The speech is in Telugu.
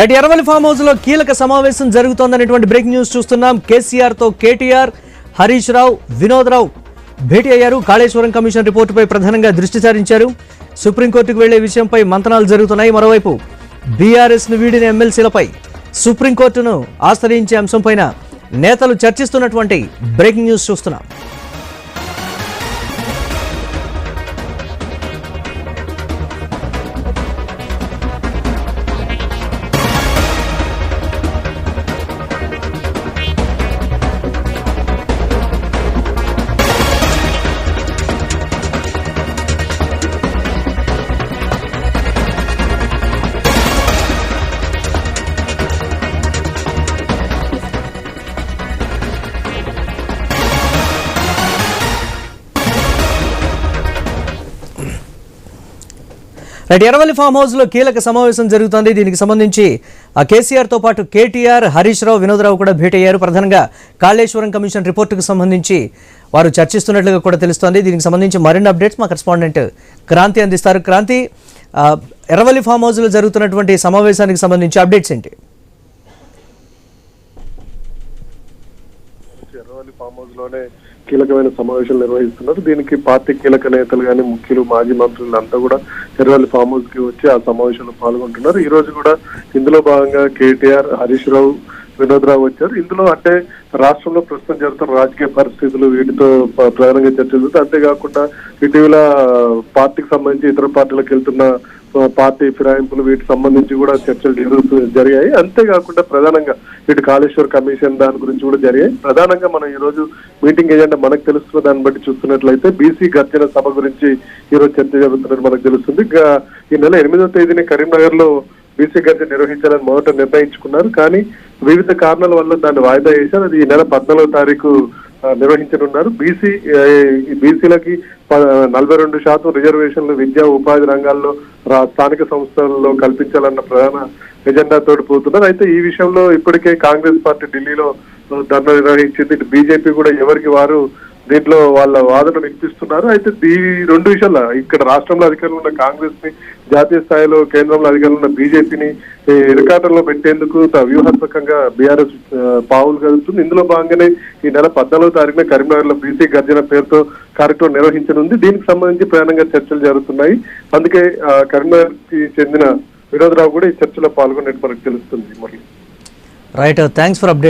ఎర్రవల్లి ఫామ్ హౌస్ లో కీలక సమావేశం జరుగుతోందనేటువంటి బ్రేకింగ్ న్యూస్ చూస్తున్నాం. కేసీఆర్ తో కేటీఆర్, హరీష్ రావు, వినోద్ రావు భేటీ అయ్యారు. కాళేశ్వరం కమిషన్ రిపోర్టుపై ప్రధానంగా దృష్టి సారించారు. సుప్రీంకోర్టుకు వెళ్లే విషయంపై మంతనాలు జరుగుతున్నాయి. మరోవైపు బీఆర్ఎస్ ను వీడిన ఎమ్మెల్సీలపై సుప్రీంకోర్టును ఆశ్రయించే అంశంపైన నేతలు చర్చిస్తున్నటువంటి బ్రేకింగ్ న్యూస్ చూస్తున్నాం. ఎర్రవల్లి ఫామ్ హౌస్ లో కీలక సమావేశం జరుగుతోంది. దీనికి సంబంధించి కేసీఆర్ తో పాటు కేటీఆర్, హరీష్ రావు, వినోద్ రావు కూడా భేటీ అయ్యారు. ప్రధానంగా కాళేశ్వరం కమిషన్ రిపోర్టుకు సంబంధించి వారు చర్చిస్తున్నట్లుగా కూడా తెలుస్తోంది. దీనికి సంబంధించి మరిన్ని అప్డేట్స్ మా కరెస్పాండెంట్ క్రాంతి అందిస్తారు. క్రాంతి, ఎర్రవల్లి ఫామ్ హౌస్ లో జరుగుతున్నటువంటి సమావేశానికి సంబంధించి అప్డేట్స్ ఏంటి? ఎర్రవల్లి ఫామ్ హౌస్ లోనే కీలకమైన సమావేశాలు నిర్వహిస్తున్నారు. దీనికి పార్టీ కీలక నేతలు కానీ, ముఖ్యులు, మాజీ మంత్రులు అంతా కూడా ఎర్రవల్లి ఫామ్ హౌస్ కి వచ్చి ఆ సమావేశంలో పాల్గొంటున్నారు. ఈ రోజు కూడా ఇందులో భాగంగా కేటీఆర్, హరీష్ రావు, వినోద్ రావు వచ్చారు. ఇందులో అంటే రాష్ట్రంలో ప్రస్తుతం జరుగుతున్న రాజకీయ పరిస్థితులు వీటితో ప్రధానంగా చర్చలు. అంతేకాకుండా ఇటీవల పార్టీకి సంబంధించి ఇతర పార్టీలకు వెళ్తున్న పార్టీ ఫిరాయింపులు వీటికి సంబంధించి కూడా చర్చలు జరిగాయి. అంతేకాకుండా ప్రధానంగా ఇటు కాళేశ్వర్ కమిషన్ దాని గురించి కూడా జరిగాయి. ప్రధానంగా మనం ఈ రోజు మీటింగ్ ఏజెండా మనకు తెలుస్తున్న దాన్ని బట్టి చూస్తున్నట్లయితే బీసీ గర్జన సభ గురించి ఈ రోజు చర్చ జరుగుతున్నట్టు మనకు తెలుస్తుంది. ఈ నెల 8వ తేదీని కరీంనగర్ లో బీసీ గర్జన నిర్వహించాలని మొదట నిర్ణయించుకున్నారు. కానీ వివిధ కారణాల వల్ల దాన్ని వాయిదా వేశారు. అది ఈ నెల 14వ తారీఖు నిర్వహించనున్నారు. బీసీలకి 42% రిజర్వేషన్లు విద్యా, ఉపాధి రంగాల్లో స్థానిక సంస్థల్లో కల్పించాలన్న ప్రధాన ఎజెండాతో పోతున్నారు. అయితే ఈ విషయంలో ఇప్పటికే కాంగ్రెస్ పార్టీ ఢిల్లీలో ధర్నా నిర్వహించింది. బీజేపీ కూడా ఎవరికి వారు దీంట్లో వాళ్ళ వాదన వినిపిస్తున్నారు. అయితే ఈ రెండు విషయాల్లో ఇక్కడ రాష్ట్రంలో అధికారంలో ఉన్న కాంగ్రెస్ ని, జాతీయ స్థాయిలో కేంద్రంలో అధికారంలో ఉన్న బీజేపీని ఇరకాటంలో పెట్టేందుకు వ్యూహాత్మకంగా బీఆర్ఎస్ పావులు కలుగుతుంది. ఇందులో భాగంగానే ఈ నెల 14వ తారీఖున కరీంనగర్ లో బీసీ గర్జన పేరుతో కార్యక్రమం నిర్వహించనుంది. దీనికి సంబంధించి ప్రధానంగా చర్చలు జరుగుతున్నాయి. అందుకే కరీంనగర్ కి చెందిన వినోద్ రావు కూడా ఈ చర్చలో పాల్గొన్నట్టు మనకు తెలుస్తుంది. Right, thanks for update.